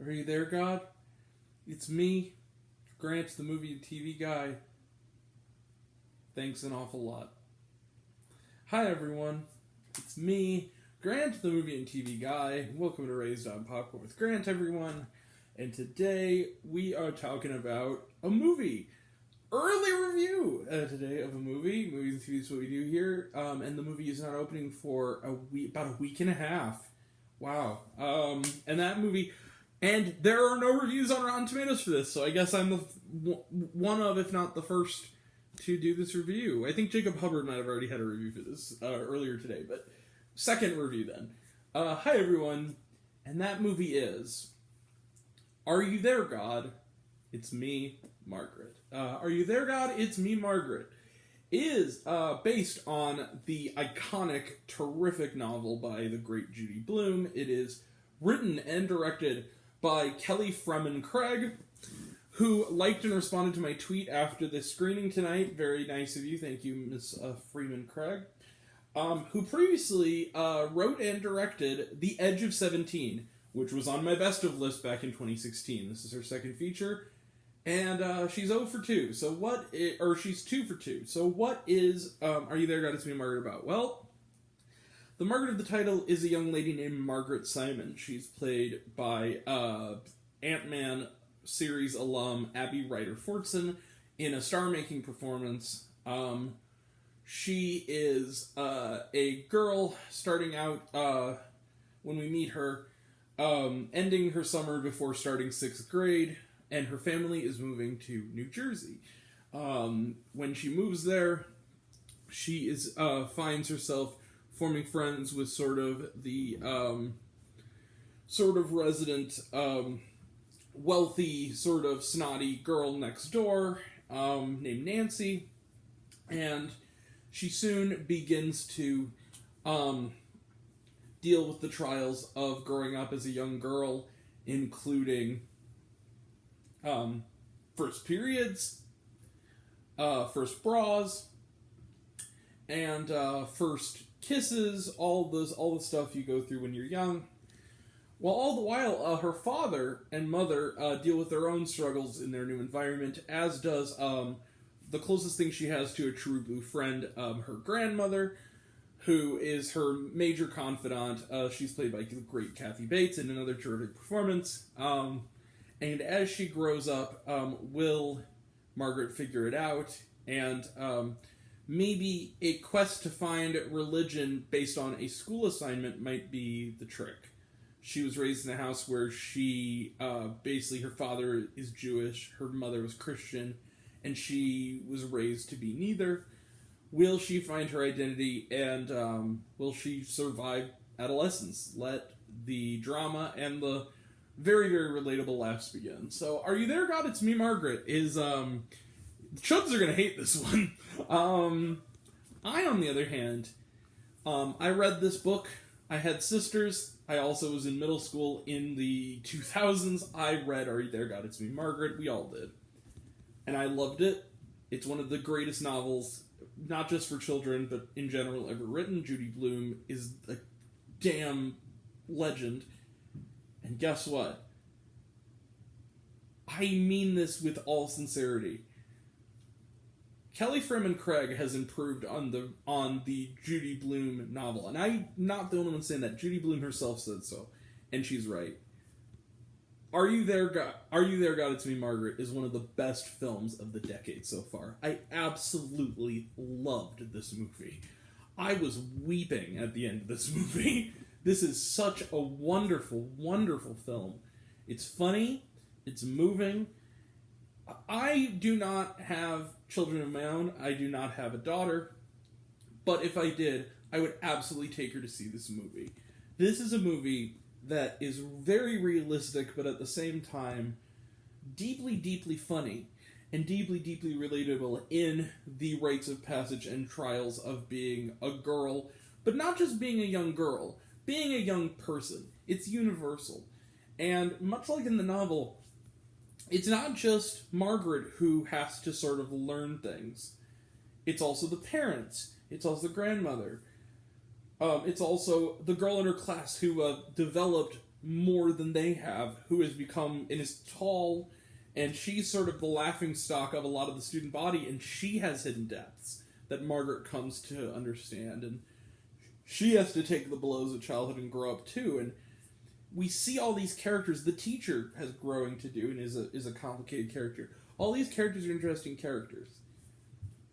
Are you there, God? It's me, Grant, the movie and TV guy. Thanks an awful lot. Hi, everyone. It's me, Grant, the movie and TV guy. Welcome to Raised on Popcorn with Grant, everyone. And today we are talking about a movie. Early review today of a movie. Movies and TV is what we do here. And the movie is not opening for about a week and a half. Wow. And that movie... And there are no reviews on Rotten Tomatoes for this, so I guess I'm one of, if not the first, to do this review. I think Jacob Hubbard might have already had a review for this earlier today, but second review then. Hi, everyone. And that movie is... Are You There, God? It's Me, Margaret. Are You There, God? It's Me, Margaret is based on the iconic, terrific novel by the great Judy Blume. It is written and directed by Kelly Fremon Craig, who liked and responded to my tweet after the screening tonight. Very nice of you. Thank you, Ms. Freeman Craig. Who previously wrote and directed The Edge of 17, which was on my best of list back in 2016. This is her second feature. And she's 0 for 2. So she's 2 for 2. So what is Are You There, God? It's Me, Margaret about? Well, the Margaret of the title is a young lady named Margaret Simon. She's played by Ant-Man series alum Abby Ryder Fortson in a star-making performance. She is a girl starting out when we meet her, ending her summer before starting 6th grade. And her family is moving to New Jersey. When she moves there, she finds herself forming friends with sort of the resident, wealthy, sort of snotty girl next door named Nancy. And she soon begins to deal with the trials of growing up as a young girl, including... first periods, first bras, and first kisses, all the stuff you go through when you're young. While all the while, her father and mother deal with their own struggles in their new environment, as does the closest thing she has to a true blue friend, her grandmother, who is her major confidant. She's played by the great Kathy Bates in another terrific performance. And as she grows up, will Margaret figure it out? And maybe a quest to find religion based on a school assignment might be the trick. She was raised in a house where she, basically her father is Jewish, her mother was Christian, and she was raised to be neither. Will she find her identity, and will she survive adolescence? Let the drama and the very, very relatable laughs begin. So, Are You There, God? It's Me, Margaret is, the chubs are gonna hate this one. I, on the other hand, I read this book. I had sisters. I also was in middle school in the 2000s. I read Are You There, God? It's Me, Margaret. We all did. And I loved it. It's one of the greatest novels, not just for children, but in general ever written. Judy Blume is a damn legend. And guess what? I mean this with all sincerity. Kelly Fremon Craig has improved on the Judy Blume novel. And I'm not the only one saying that. Judy Blume herself said so. And she's right. Are You There, God? It's Me, Margaret is one of the best films of the decade so far. I absolutely loved this movie. I was weeping at the end of this movie. This is such a wonderful, wonderful film. It's funny. It's moving. I do not have children of my own. I do not have a daughter. But if I did, I would absolutely take her to see this movie. This is a movie that is very realistic, but at the same time, deeply, deeply funny. And deeply, deeply relatable in the rites of passage and trials of being a girl. But not just being a young girl. Being a young person. It's universal. And much like in the novel, it's not just Margaret who has to sort of learn things. It's also the parents. It's also the grandmother. It's also the girl in her class who developed more than they have, who has become and is tall, and she's sort of the laughing stock of a lot of the student body, and she has hidden depths that Margaret comes to understand, and she has to take the blows of childhood and grow up too. And we see all these characters. The teacher has growing to do and is a complicated character. All these characters are interesting characters.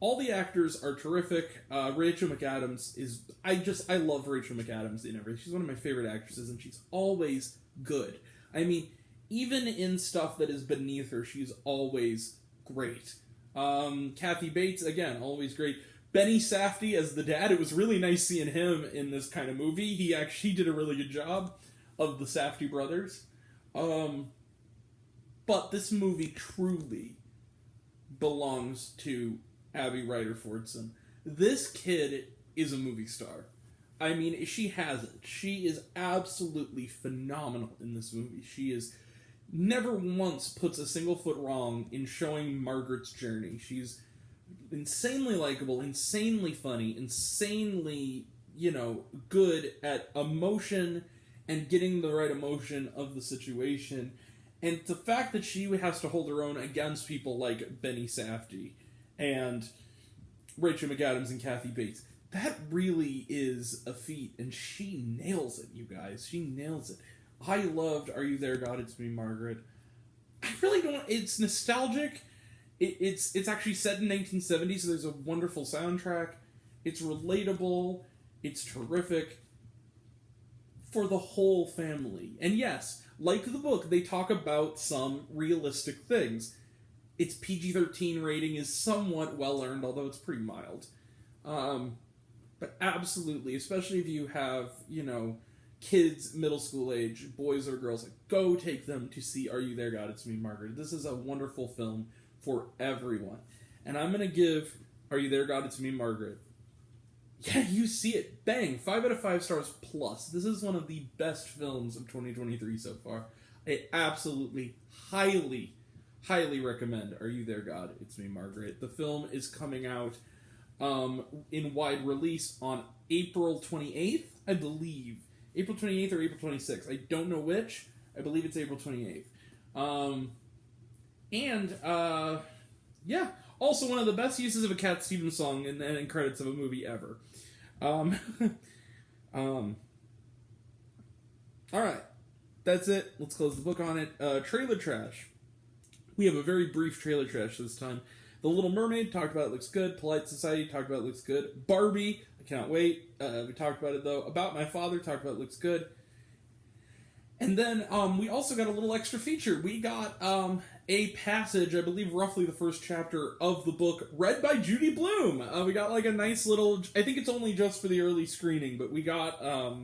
All the actors are terrific. Rachel McAdams I love Rachel McAdams in everything. She's one of my favorite actresses, and she's always good. I mean, even in stuff that is beneath her, she's always great. Kathy Bates, again, always great. Benny Safdie as the dad. It was really nice seeing him in this kind of movie. He actually did a really good job of the Safdie brothers. But this movie truly belongs to Abby Ryder Fortson. This kid is a movie star. I mean, she has it. She is absolutely phenomenal in this movie. She is never once puts a single foot wrong in showing Margaret's journey. She's insanely likable, insanely funny, insanely, good at emotion and getting the right emotion of the situation. And the fact that she has to hold her own against people like Benny Safdie and Rachel McAdams and Kathy Bates, that really is a feat, and she nails it, you guys. She nails it. I loved Are You There, God? It's Me, Margaret. I really don't... It's nostalgic. It's actually set in 1970, so there's a wonderful soundtrack. It's relatable. It's terrific for the whole family. And yes, like the book, they talk about some realistic things. Its PG-13 rating is somewhat well-earned, although it's pretty mild. But absolutely, especially if you have, kids middle school age, boys or girls, go take them to see Are You There, God? It's Me, Margaret. This is a wonderful film for everyone. And I'm going to give Are You There, God? It's Me, Margaret. Yeah, you see it. Bang! 5 out of 5 stars plus. This is one of the best films of 2023 so far. I absolutely, highly recommend Are You There, God? It's Me, Margaret. The film is coming out in wide release on April 28th, I believe. April 28th or April 26th. I don't know which. I believe it's April 28th. Yeah. Also, one of the best uses of a Cat Stevens song in the ending credits of a movie ever. Alright. That's it. Let's close the book on it. Trailer trash. We have a very brief trailer trash this time. The Little Mermaid, talked about it, looks good. Polite Society, talked about it, looks good. Barbie, I cannot wait. We talked about it, though. About My Father, talked about it, looks good. And then we also got a little extra feature. We got a passage, I believe roughly the first chapter of the book, read by Judy Blume. We got like a nice little, I think it's only just for the early screening, but we got a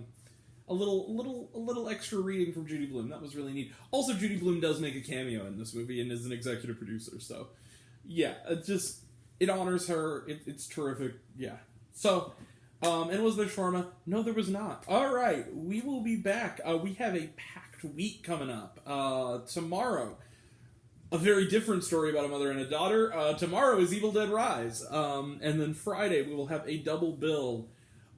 little extra reading from Judy Blume. That was really neat. Also, Judy Blume does make a cameo in this movie and is an executive producer, so yeah, it honors her. It's terrific. Yeah. So, and was there shawarma? No, there was not. All right, we will be back. We have a packed week coming up. Tomorrow, a very different story about a mother and a daughter. Tomorrow is Evil Dead Rise. And then Friday, we will have a double bill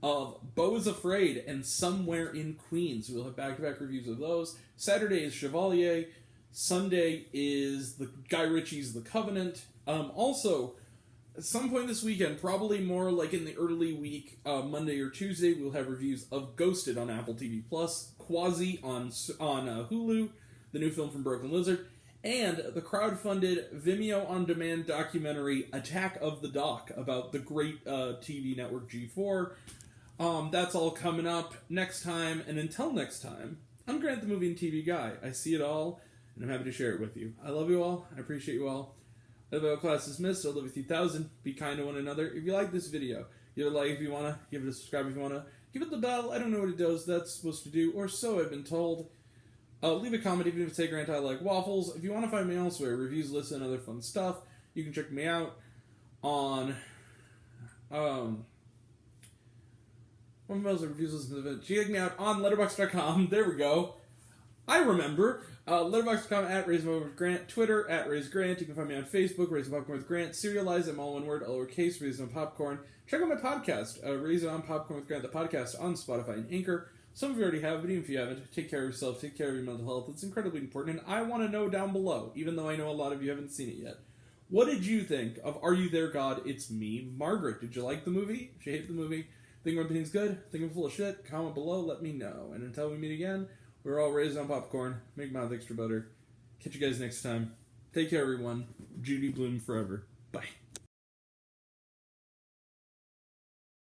of Beau is Afraid and Somewhere in Queens. We'll have back-to-back reviews of those. Saturday is Chevalier. Sunday is the Guy Ritchie's The Covenant. Also, at some point this weekend, probably more like in the early week, Monday or Tuesday, we'll have reviews of Ghosted on Apple TV+, Quasi on Hulu, the new film from Broken Lizard, and the crowdfunded Vimeo on-demand documentary Attack of the Doc about the great TV network G4. That's all coming up next time, and until next time, I'm Grant the Movie and TV Guy. I see it all, and I'm happy to share it with you. I love you all. I appreciate you all. Level class dismissed. I'll live with you 1,000. Be kind to one another. If you like this video, give it a like if you want to. Give it a subscribe if you want to. Give it the bell. I don't know what it does. That's supposed to do, or so I've been told. Leave a comment even if it's, say, Grant, I like waffles. If you want to find me elsewhere, reviews, lists, and other fun stuff, you can check me out on, reviews, lists, and events. Check me out on letterboxd.com. There we go. I remember. Letterboxd.com at Raising with Grant. Twitter at Raise Grant. You can find me on Facebook, Raising Popcorn with Grant. Serialized, I'm all one word, all lowercase, Raising on Popcorn. Check out my podcast, Raising on Popcorn with Grant, the podcast on Spotify and Anchor. Some of you already have, but even if you haven't, take care of yourself, take care of your mental health. It's incredibly important, and I want to know down below, even though I know a lot of you haven't seen it yet. What did you think of Are You There, God? It's Me, Margaret. Did you like the movie? Did you hate the movie? Think everything's good? Think I'm full of shit? Comment below, let me know. And until we meet again, we're all raised on popcorn. Make mouth extra butter. Catch you guys next time. Take care, everyone. Judy Bloom forever. Bye.